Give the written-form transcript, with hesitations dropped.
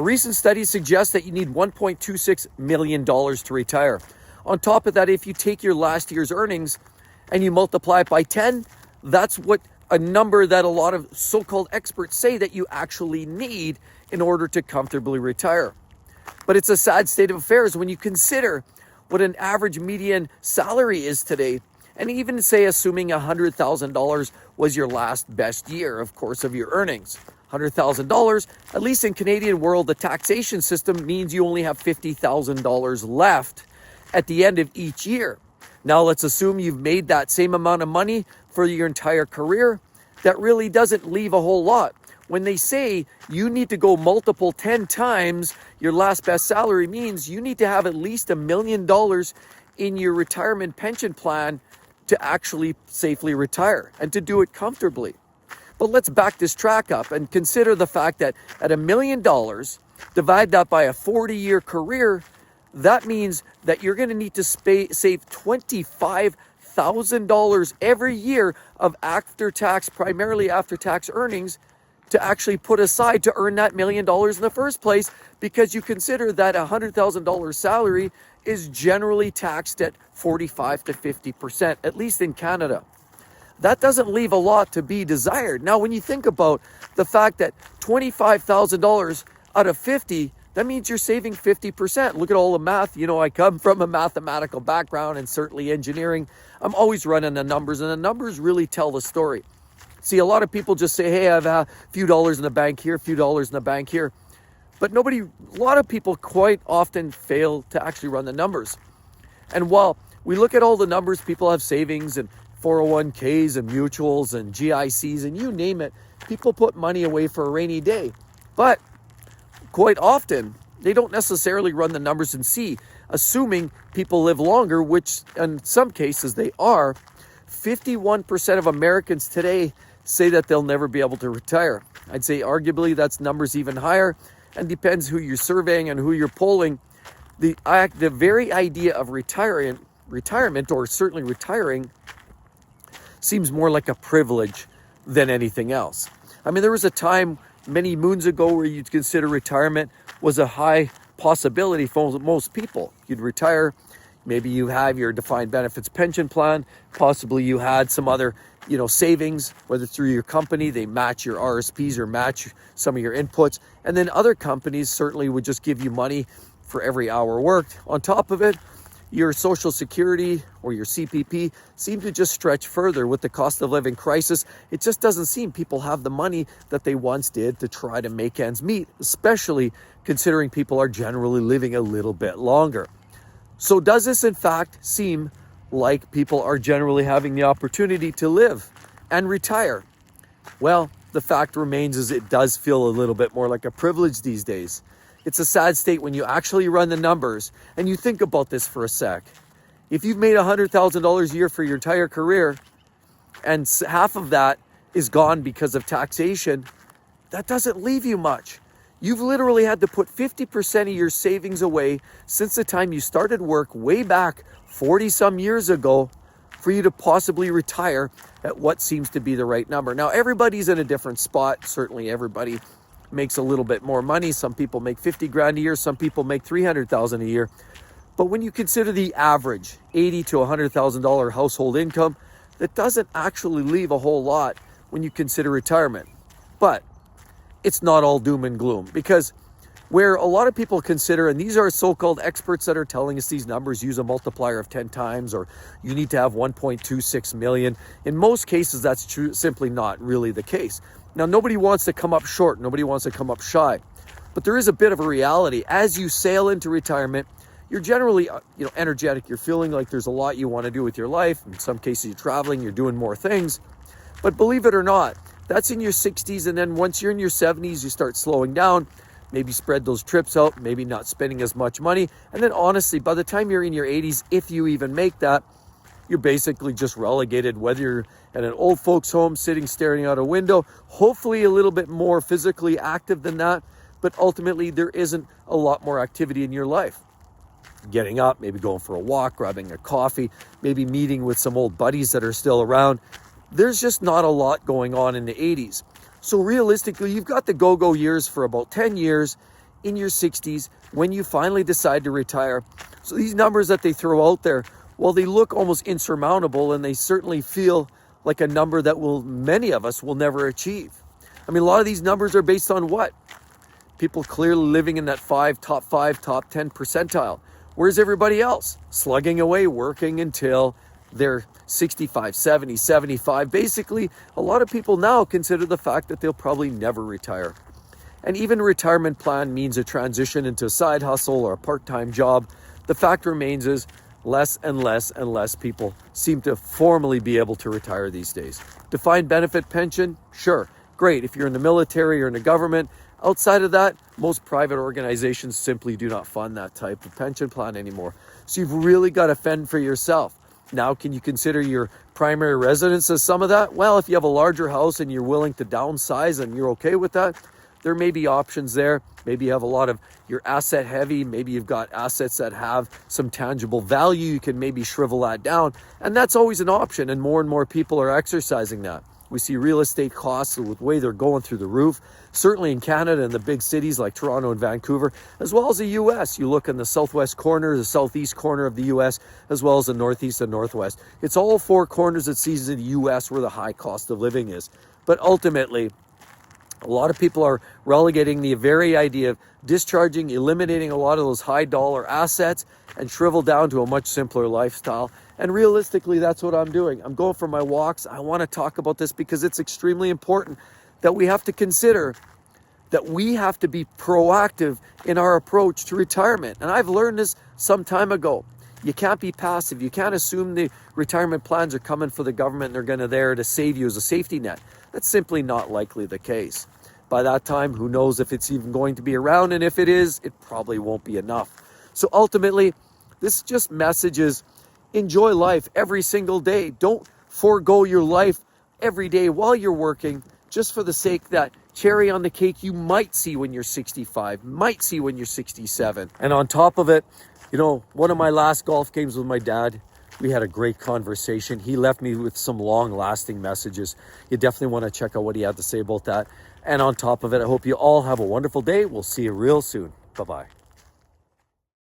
A recent study suggests that you need $1.26 million to retire. On top of that, if you take your last year's earnings and you multiply it by 10, that's what a number that a lot of so-called experts say that you actually need in order to comfortably retire. But it's a sad state of affairs when you consider what an average median salary is today. And even say, assuming $100,000 was your last best year, of course, of your earnings. $100,000, at least in Canadian world, the taxation system means you only have $50,000 left at the end of each year. Now let's assume you've made that same amount of money for your entire career. That really doesn't leave a whole lot. When they say you need to go multiple 10 times your last best salary means you need to have at least $1 million in your retirement pension plan to actually safely retire and to do it comfortably. But let's back this track up and consider the fact that at $1 million, divide that by a 40-year career, that means that you're going to need to save $25,000 every year of after-tax, primarily after-tax earnings to actually put aside to earn that $1 million in the first place, because you consider that a $100,000 salary is generally taxed at 45 to 50%, at least in Canada. That doesn't leave a lot to be desired. Now, when you think about the fact that $25,000 out of 50, that means you're saving 50%. Look at all the math. You know, I come from a mathematical background and certainly engineering. I'm always running the numbers, and the numbers really tell the story. See, a lot of people just say, hey, I have a few dollars in the bank here, a few dollars in the bank here. But a lot of people quite often fail to actually run the numbers. And while we look at all the numbers, people have savings and 401ks and mutuals and GICs and you name it, people put money away for a rainy day. But quite often, they don't necessarily run the numbers and see, assuming people live longer, which in some cases they are. 51% of Americans today say that they'll never be able to retire. I'd say arguably that's numbers even higher, and depends who you're surveying and who you're polling. The very idea of retirement, or certainly retiring, seems more like a privilege than anything else. I mean, there was a time many moons ago where you'd consider retirement was a high possibility for most people. You'd retire, maybe you have your defined benefits pension plan, possibly you had some other, savings, whether through your company, they match your RSPs or match some of your inputs. And then other companies certainly would just give you money for every hour worked. On top of it, your Social Security or your CPP seem to just stretch further with the cost of living crisis. It just doesn't seem people have the money that they once did to try to make ends meet, especially considering people are generally living a little bit longer. So does this in fact seem like people are generally having the opportunity to live and retire? Well, the fact remains is it does feel a little bit more like a privilege these days. It's a sad state when you actually run the numbers and you think about this for a sec. If you've made $100,000 a year for your entire career and half of that is gone because of taxation, that doesn't leave you much. You've literally had to put 50% of your savings away since the time you started work way back 40 some years ago for you to possibly retire at what seems to be the right number. Now, everybody's in a different spot. Certainly everybody makes a little bit more money. Some people make 50 grand a year. Some people make 300,000 a year. But when you consider the average $80,000 to $100,000 household income, that doesn't actually leave a whole lot when you consider retirement. But it's not all doom and gloom, because where a lot of people consider, and these are so-called experts that are telling us these numbers, use a multiplier of 10 times, or you need to have 1.26 million. In most cases, that's simply not really the case. Now, nobody wants to come up short. Nobody wants to come up shy. But there is a bit of a reality. As you sail into retirement, you're generally, energetic. You're feeling like there's a lot you want to do with your life. In some cases, you're traveling, you're doing more things. But believe it or not, that's in your 60s. And then once you're in your 70s, you start slowing down. Maybe spread those trips out, maybe not spending as much money. And then honestly, by the time you're in your 80s, if you even make that, you're basically just relegated, whether you're at an old folks home sitting staring out a window, hopefully a little bit more physically active than that, but ultimately there isn't a lot more activity in your life. Getting up, maybe going for a walk, grabbing a coffee, maybe meeting with some old buddies that are still around. There's just not a lot going on in the 80s. So realistically, you've got the go-go years for about 10 years in your 60s when you finally decide to retire. So these numbers that they throw out there, well, they look almost insurmountable, and they certainly feel like a number that many of us will never achieve. I mean, a lot of these numbers are based on what? People clearly living in that top 10 percentile. Where's everybody else? Slugging away, working until they're 65, 70, 75. Basically, a lot of people now consider the fact that they'll probably never retire. And even a retirement plan means a transition into a side hustle or a part-time job. The fact remains is less and less people seem to formally be able to retire these days. Defined benefit pension, sure, great if you're in the military or in the government. Outside of that, most private organizations simply do not fund that type of pension plan anymore. So you've really got to fend for yourself. Now, can you consider your primary residence as some of that? Well, if you have a larger house and you're willing to downsize and you're okay with that, there may be options there. Maybe you have a lot of your asset heavy. Maybe you've got assets that have some tangible value. You can maybe shrivel that down. And that's always an option. And more people are exercising that. We see real estate costs with the way they're going through the roof, certainly in Canada and the big cities like Toronto and Vancouver, as well as the US. You look in the southwest corner, the southeast corner of the US, as well as the northeast and northwest. It's all four corners it sees in the US where the high cost of living is. But ultimately, a lot of people are relegating the very idea of discharging, eliminating a lot of those high dollar assets and shrivel down to a much simpler lifestyle. And realistically, that's what I'm doing. I'm going for my walks. I want to talk about this because it's extremely important that we have to consider that we have to be proactive in our approach to retirement. And I've learned this some time ago. You can't be passive. You can't assume the retirement plans are coming for the government and they're going to there to save you as a safety net. That's simply not likely the case. By that time, who knows if it's even going to be around, and if it is, it probably won't be enough. So ultimately, this just messages, enjoy life every single day. Don't forego your life every day while you're working just for the sake that cherry on the cake you might see when you're 65, might see when you're 67. And on top of it, you know, one of my last golf games with my dad, we had a great conversation. He left me with some long-lasting messages. You definitely want to check out what he had to say about that. And on top of it, I hope you all have a wonderful day. We'll see you real soon. Bye-bye.